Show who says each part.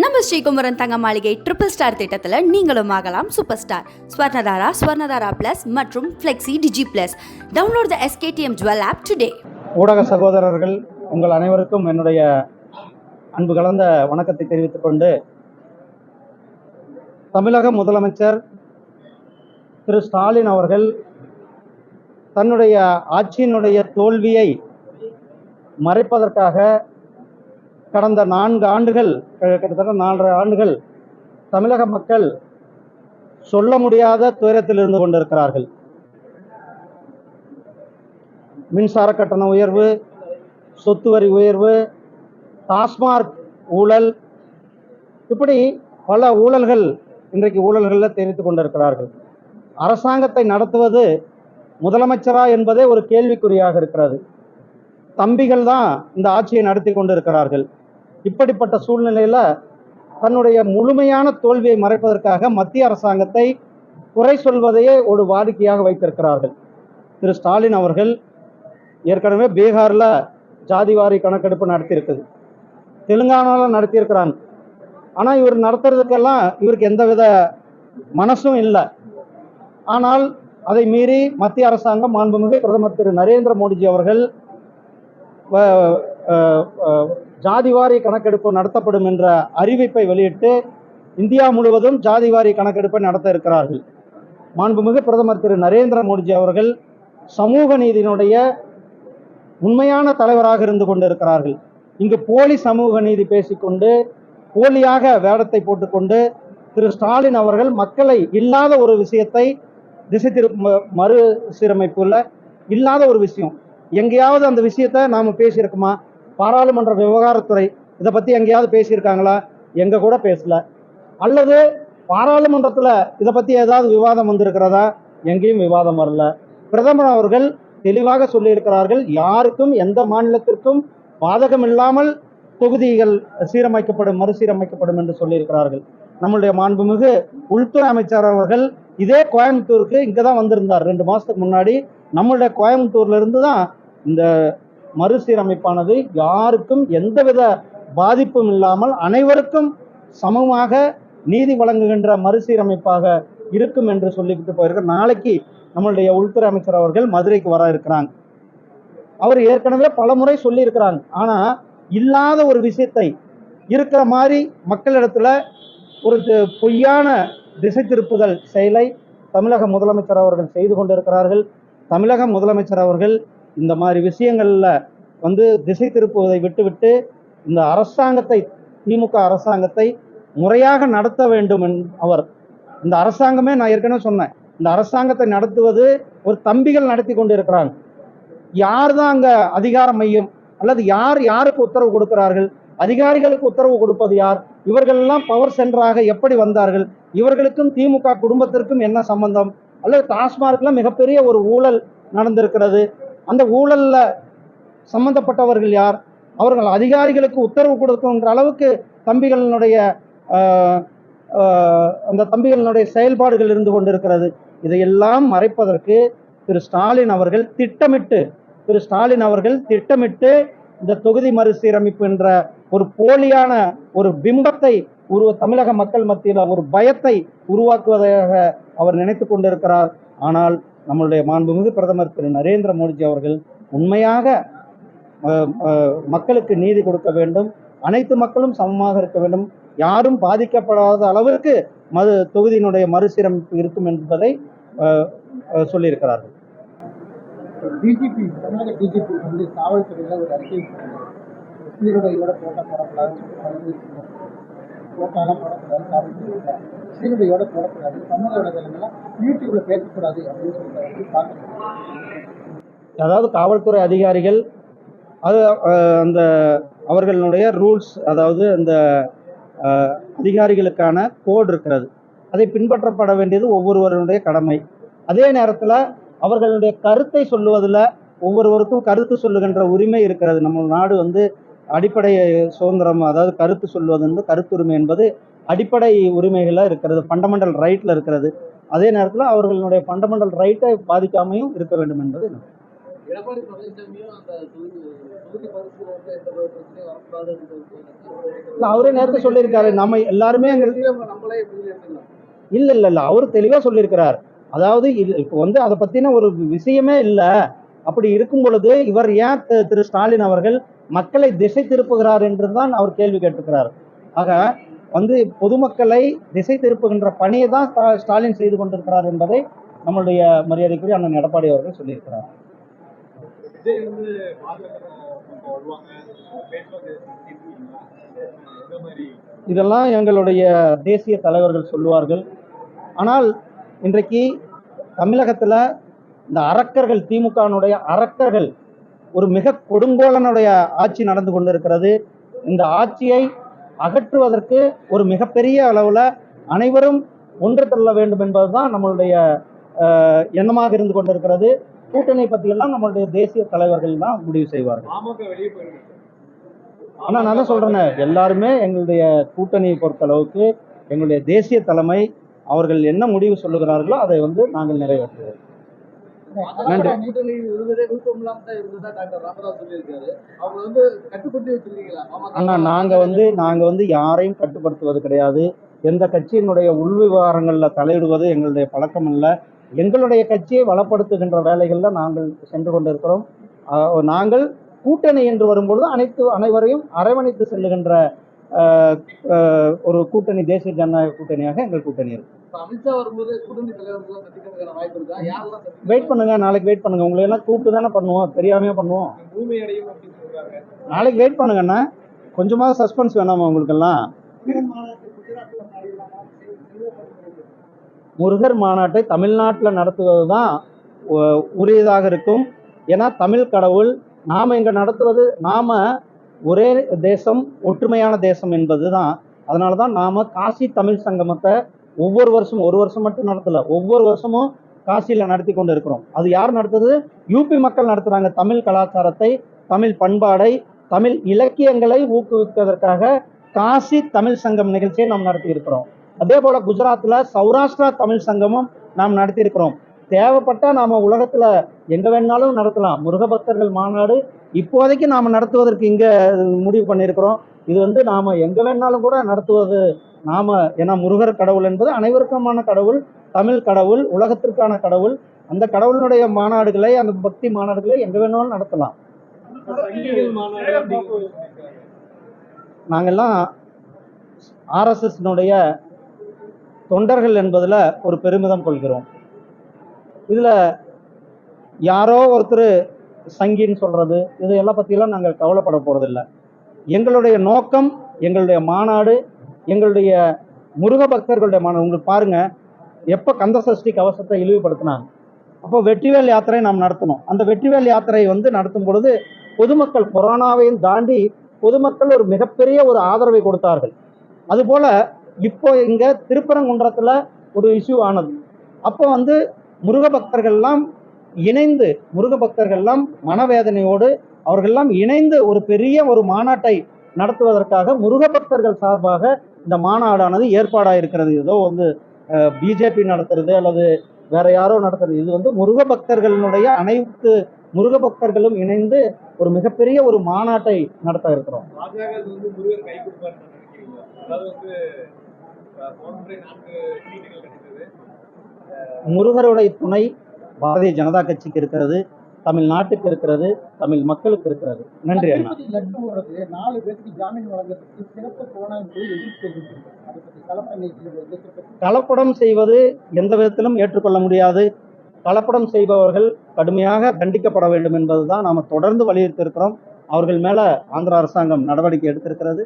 Speaker 1: நம்ம ஸ்ரீகுமரன் தங்க மாளிகை ட்ரிபிள் ஸ்டார் திட்டத்தில் நீங்களும் ஆகலாம் சூப்பர் ஸ்டார். ஸ்வர்ணதாரா பிளஸ் மற்றும் flexi digi plus. Download the SKTM jewel app today.
Speaker 2: ஊடக சகோதரர்கள் உங்கள் அனைவருக்கும் என்னுடைய அன்பு கலந்த வணக்கத்தை தெரிவித்துக் கொண்டு, தமிழக முதலமைச்சர் திரு ஸ்டாலின் அவர்கள் தன்னுடைய ஆட்சியினுடைய தோல்வியை மறைப்பதற்காக கடந்த 4 ஆண்டுகள், கிட்டத்தட்ட 4.5 ஆண்டுகள் தமிழக மக்கள் சொல்ல முடியாத துயரத்தில் இருந்து கொண்டிருக்கிறார்கள். மின்சார கட்டண உயர்வு, சொத்து வரி உயர்வு, டாஸ்மார்க் ஊழல், இப்படி பல ஊழல்கள் இன்றைக்கு ஊழல்களில் தெரிவித்துக் கொண்டிருக்கிறார்கள். அரசாங்கத்தை நடத்துவது முதலமைச்சரா என்பதே ஒரு கேள்விக்குறியாக இருக்கிறது. தம்பிகள் தான் இந்த ஆட்சியை நடத்தி கொண்டிருக்கிறார்கள். இப்படிப்பட்ட சூழ்நிலையில் தன்னுடைய முழுமையான தோல்வியை மறைப்பதற்காக மத்திய அரசாங்கத்தை குறை சொல்வதையே ஒரு வாடிக்கையாக வைத்திருக்கிறார்கள். திரு ஸ்டாலின் அவர்கள் ஏற்கனவே பீகாரில் ஜாதிவாரி கணக்கெடுப்பு நடத்தியிருக்குது, தெலுங்கானாவில் நடத்தியிருக்கிறாங்க. ஆனால் இவர் நடத்துறதுக்கெல்லாம் இவருக்கு எந்தவித மனசும் இல்லை. ஆனால் அதை மீறி மத்திய அரசாங்கம், மாண்புமிகு பிரதமர் திரு நரேந்திர மோடிஜி அவர்கள் ஜாதிவாரி கணக்கெடுப்பு நடத்தப்படும் என்ற அறிவிப்பை வெளியிட்டு இந்தியா முழுவதும் ஜாதிவாரி கணக்கெடுப்பை நடத்த இருக்கிறார்கள். மாண்புமிகு பிரதமர் திரு நரேந்திர மோடிஜி அவர்கள் சமூக நீதியினுடைய உண்மையான தலைவராக இருந்து கொண்டிருக்கிறார்கள். இங்கு போலி சமூக நீதி பேசிக்கொண்டு, போலியாக வேடத்தை போட்டுக்கொண்டு திரு ஸ்டாலின் அவர்கள் மக்களை இல்லாத ஒரு விஷயத்தை திசை மறு சீரமைப்புல இல்லாத ஒரு விஷயம், எங்கேயாவது அந்த விஷயத்த நாம பேசியிருக்குமா? பாராளுமன்ற விவகாரத்துறை இதை பத்தி எங்கேயாவது பேசியிருக்காங்களா? எங்க கூட பேசல. அல்லது பாராளுமன்றத்துல இதை பத்தி ஏதாவது விவாதம் வந்திருக்கிறதா? எங்கேயும் விவாதம் வரல. பிரதமர் அவர்கள் தெளிவாக சொல்லியிருக்கிறார்கள், யாருக்கும் எந்த மாநிலத்திற்கும் பாதகம் இல்லாமல் தொகுதிகள் சீரமைக்கப்படும், மறுசீரமைக்கப்படும் என்று சொல்லியிருக்கிறார்கள். நம்மளுடைய மாண்புமிகு உள்துறை அமைச்சர் அவர்கள் இதே கோயம்புத்தூருக்கு இங்கதான் வந்திருந்தார் 2 மாசத்துக்கு முன்னாடி. நம்மளுடைய கோயம்புத்தூர்ல இருந்து தான் இந்த மறுசீரமைப்பானது யாருக்கும் எந்தவித பாதிப்பும் இல்லாமல் அனைவருக்கும் சமமாக நீதி வழங்குகின்ற மறுசீரமைப்பாக இருக்கும் என்று சொல்லிக்கிட்டு போயிருக்க. நாளைக்கு நம்மளுடைய உள்துறை அமைச்சர் அவர்கள் மதுரைக்கு வர இருக்கிறாங்க. அவர் ஏற்கனவே பல முறை சொல்லி இருக்கிறாங்க. ஆனா இல்லாத ஒரு விஷயத்தை இருக்கிற மாதிரி மக்களிடத்துல ஒரு பொய்யான திசை திருப்புதல் செயலை தமிழக முதலமைச்சர் அவர்கள் செய்து கொண்டிருக்கிறார்கள். தமிழக முதலமைச்சர் அவர்கள் இந்த மாதிரி விஷயங்கள்ல திசை திருப்புவதை விட்டுவிட்டு இந்த அரசாங்கத்தை, திமுக அரசாங்கத்தை முறையாக நடத்த வேண்டும். அவர் இந்த அரசாங்கமே, நான் ஏற்கனவே சொன்னேன், இந்த அரசாங்கத்தை நடத்துவது ஒரு தம்பிகள் நடத்தி கொண்டு இருக்கிறாங்க. யார் தான் அங்க அதிகார மையம், அல்லது யாருக்கு உத்தரவு கொடுக்கிறார்கள்? அதிகாரிகளுக்கு உத்தரவு கொடுப்பது யார்? இவர்கள் எல்லாம் பவர் சென்டராக எப்படி வந்தார்கள்? இவர்களுக்கும் திமுக குடும்பத்திற்கும் என்ன சம்பந்தம்? அல்லது டாஸ்மார்க்ல மிகப்பெரிய ஒரு ஊழல் நடந்திருக்கிறது. அந்த ஊழல்ல சம்பந்தப்பட்டவர்கள் யார்? அவர்கள் அதிகாரிகளுக்கு உத்தரவு கொடுக்கின்ற அளவுக்கு தம்பிகளினுடைய அந்த தம்பிகளினுடைய செயல்பாடுகள் இருந்து கொண்டிருக்கிறது. இதையெல்லாம் மறைப்பதற்கு திரு ஸ்டாலின் அவர்கள் திட்டமிட்டு இந்த தொகுதி மறுசீரமைப்பு என்ற ஒரு போலியான ஒரு பிம்பத்தை தமிழக மக்கள் மத்தியில் ஒரு பயத்தை உருவாக்குவதாக அவர் நினைத்து கொண்டிருக்கிறார். ஆனால் நம்மளுடைய மாண்புமிகு பிரதமர் திரு நரேந்திர மோடிஜி அவர்கள் உண்மையாக மக்களுக்கு நீதி கொடுக்க வேண்டும், அனைத்து மக்களும் சமமாக இருக்க வேண்டும், யாரும் பாதிக்கப்படாத அளவிற்கு தொகுதியினுடைய மறுசீரமைப்பு இருக்கும் என்பதை சொல்லியிருக்கிறார்கள்.
Speaker 3: டிஜிபி, தமிழக டிஜிபி காவல்துறையில ஒரு அறிக்கை சீருடையோட போடக்கூடாது, சீருடையோட போடக்கூடாது, சமூக வலைதளங்கள்லாம் யூடியூப்ல பேசக்கூடாது அப்படின்னு சொல்லிட்டு.
Speaker 2: அதாவது காவல்துறை அதிகாரிகள் அந்த அவர்களுடைய ரூல்ஸ், அதாவது அந்த அதிகாரிகளுக்கான கோட் இருக்கிறது, அதை பின்பற்றப்பட வேண்டியது ஒவ்வொருவருடைய கடமை. அதே நேரத்தில் அவர்களுடைய கருத்தை சொல்லுவதில் ஒவ்வொருவருக்கும் கருத்து சொல்லுகின்ற உரிமை இருக்கிறது. நம்ம நாடு அடிப்படை சுதந்திரம், அதாவது கருத்து சொல்வது கருத்துரிமை என்பது அடிப்படை உரிமைகளில் இருக்கிறது, ஃபண்டமெண்டல் ரைட்டில் இருக்கிறது. அதே நேரத்தில் அவர்களுடைய ஃபண்டமெண்டல் ரைட்டை பாதிக்காமையும் இருக்க வேண்டும் என்பது
Speaker 3: எடப்பாடி பழனிசாமியும் அந்த தொகுதி பரிசீலனை எந்த ஒரு பிரச்சனையும் வரக்கூடாது.
Speaker 2: அவரே நேரத்தை சொல்லியிருக்காரு, நம்ம எல்லாருமே
Speaker 3: நம்மளே எப்படி எடுத்துக்கலாம்.
Speaker 2: இல்ல அவரு தெளிவா சொல்லியிருக்கிறார். அதாவது இது இப்போ வந்து அதை பத்தின ஒரு விஷயமே இல்லை. அப்படி இருக்கும் பொழுது இவர் ஏன் திரு ஸ்டாலின் அவர்கள் மக்களை திசை திருப்புகிறார் என்றுதான் அவர் கேள்வி கேட்டுக்கிறார். ஆக வந்து பொதுமக்களை திசை திருப்புகின்ற பணியை தான் ஸ்டாலின் செய்து கொண்டிருக்கிறார் என்பதை நம்மளுடைய மரியாதைக்குரிய அண்ணன் எடப்பாடி அவர்கள் சொல்லியிருக்கிறார். இதெல்லாம் எங்களுடைய தேசிய தலைவர்கள் சொல்லுவார்கள். ஆனால் இன்றைக்கு தமிழகத்துல இந்த அரக்கர்கள், திமுகனுடைய அரக்கர்கள் ஒரு மிக கொடுங்கோலனுடைய ஆட்சி நடந்து கொண்டிருக்கிறது. இந்த ஆட்சியை அகற்றுவதற்கு ஒரு மிகப்பெரிய அளவுல அனைவரும் ஒன்று தள்ள வேண்டும் என்பதுதான் நம்மளுடைய எண்ணமாக இருந்து கொண்டிருக்கிறது. கூட்டணி பற்றியெல்லாம் நம்மளுடைய தேசிய தலைவர்கள் தான் முடிவு செய்வார்கள். ஆனா நான் தான் சொல்றேன், எல்லாருமே எங்களுடைய கூட்டணியை பொறுத்தளவுக்கு எங்களுடைய தேசிய தலைமை அவர்கள் என்ன முடிவு சொல்லுகிறார்களோ அதை வந்து நாங்கள் நிறைவேற்றுவோம். நன்றி.
Speaker 3: கூட்டணி இருந்ததே விருப்பம் இல்லாம தான் இருந்ததா டாக்டர் ராமதாஸ் சொல்லியிருக்காரு. அவங்க வந்து கட்டுப்படுத்தி வச்சிருக்கீங்களா?
Speaker 2: ஆனா நாங்க வந்து யாரையும் கட்டுப்படுத்துவது கிடையாது. எந்த கட்சியினுடைய உள் விவகாரங்கள்ல தலையிடுவது எங்களுடைய பழக்கம் இல்லை. எங்களுடைய கட்சியை வளப்படுத்துகின்ற வேலைகள்ல நாங்கள் சென்று கொண்டிருக்கிறோம். நாங்கள் கூட்டணி என்று வரும்பொழுது அனைவரையும் அரவணைத்து செல்லுகின்ற ஒரு கூட்டணி, தேசிய ஜனநாயக கூட்டணியாக எங்கள் கூட்டணி இருக்கு.
Speaker 3: அமித்ஷா வரும்போது கூட்டணி தலைவர்கள் சந்திக்கிறதுக்கான வாய்ப்பு இருக்கா? யாரெல்லாம்
Speaker 2: வெயிட் பண்ணுங்க, நாளைக்கு வெயிட் பண்ணுங்க. உங்களை எல்லாம் கூப்பிட்டு தானே பண்ணுவோம், தெரியாமையே பண்ணுவோம்.
Speaker 3: பூமி அடையும் அப்படின்னு சொல்றாங்க.
Speaker 2: நாளைக்கு வெயிட் பண்ணுங்கண்ணா, கொஞ்சமாவது சஸ்பென்ஸ் வேணாமா உங்களுக்கெல்லாம்? முருகர் மாநாட்டை தமிழ்நாட்டில் நடத்துவது தான் உரியதாக இருக்கும். ஏன்னா தமிழ் கடவுள், நாம் இங்கே நடத்துவது, நாம் ஒரே தேசம், ஒற்றுமையான தேசம் என்பது தான். அதனால தான் நாம் காசி தமிழ் சங்கமத்தை ஒவ்வொரு வருஷமும், ஒரு வருஷம் மட்டும் நடத்தலை, ஒவ்வொரு வருஷமும் காசியில் நடத்தி கொண்டு இருக்கிறோம். அது யார் நடத்துது? யூபி மக்கள் நடத்துகிறாங்க. தமிழ் கலாச்சாரத்தை, தமிழ் பண்பாடை, தமிழ் இலக்கியங்களை ஊக்குவிப்பதற்காக காசி தமிழ் சங்கம் நிகழ்ச்சியை நாம் நடத்தி இருக்கிறோம். அதே போல குஜராத்தில் சௌராஷ்டிரா தமிழ் சங்கமும் நாம் நடத்தி இருக்கிறோம். தேவைப்பட்டா நாம உலகத்துல எங்க வேணாலும் நடத்தலாம். முருக பக்தர்கள் மாநாடு இப்போதைக்கு நாம நடத்துவதற்கு இங்க முடிவு பண்ணியிருக்கிறோம். இது வந்து நாம எங்க வேணாலும் கூட நடத்துவது நாம, ஏன்னா முருகர் கடவுள் என்பது அனைவருக்குமான கடவுள், தமிழ் கடவுள், உலகத்திற்கான கடவுள். அந்த கடவுளுடைய மாநாடுகளை, அந்த பக்தி மாநாடுகளை எங்க வேணாலும் நடத்தலாம். நாங்கெல்லாம் ஆர்எஸ்எஸ்னுடைய தொண்டர்கள் என்பதுல ஒரு பெருமிதம் கொள்கிறோம். இதுல யாரோ ஒருத்தர் சங்கின்னு சொல்றது, இதையெல்லாம் பத்தியெல்லாம் நாங்கள் கவலைப்பட போறதில்லை. எங்களுடைய நோக்கம், எங்களுடைய மாநாடு, எங்களுடைய முருக பக்தர்களுடைய மாநாடு. உங்களுக்கு பாருங்க, எப்போ கந்த சஷ்டி கவசத்தை இழிவுபடுத்தினாங்க, அப்போ வெற்றிவேல் யாத்திரை நாம் நடத்தணும். அந்த வெற்றிவேல் யாத்திரை வந்து நடத்தும் பொழுது பொதுமக்கள், கொரோனாவையும் தாண்டி பொதுமக்கள் ஒரு மிகப்பெரிய ஒரு ஆதரவை கொடுத்தார்கள். அதுபோல இப்போ இங்க திருப்பரங்குன்றத்துல ஒரு இஷ்யூ ஆனது. அப்போ வந்து முருக பக்தர்கள்லாம் இணைந்து, முருக பக்தர்கள்லாம் மனவேதனையோடு அவர்கள்லாம் இணைந்து ஒரு பெரிய ஒரு மாநாட்டை நடத்துவதற்காக முருக பக்தர்கள் சார்பாக இந்த மாநாடானது ஏற்பாடாக இருக்கிறது. ஏதோ வந்து பிஜேபி நடத்துறது அல்லது வேற யாரோ நடத்துறது. இது வந்து முருக பக்தர்களுடைய அனைத்து முருக பக்தர்களும் இணைந்து ஒரு மிகப்பெரிய ஒரு மாநாட்டை நடத்த இருக்கிறோம். முருகருடைய துணை பாரதிய ஜனதா கட்சிக்கு இருக்கிறது, தமிழ்நாட்டுக்கு இருக்கிறது, தமிழ் மக்களுக்கு இருக்கிறது. நன்றி அண்ணா.
Speaker 3: 4 பேருக்கு ஜாமீன் வழங்குறதுக்கு சிறப்பு போனால்
Speaker 2: கலப்படம் செய்வது எந்த விதத்திலும் ஏற்றுக்கொள்ள முடியாது. கலப்படம் செய்பவர்கள் கடுமையாக தண்டிக்கப்பட வேண்டும் என்பதுதான் நாம் தொடர்ந்து வலியுறுத்தி இருக்கிறோம். அவர்கள் மேல ஆந்திர அரசாங்கம் நடவடிக்கை எடுத்திருக்கிறது.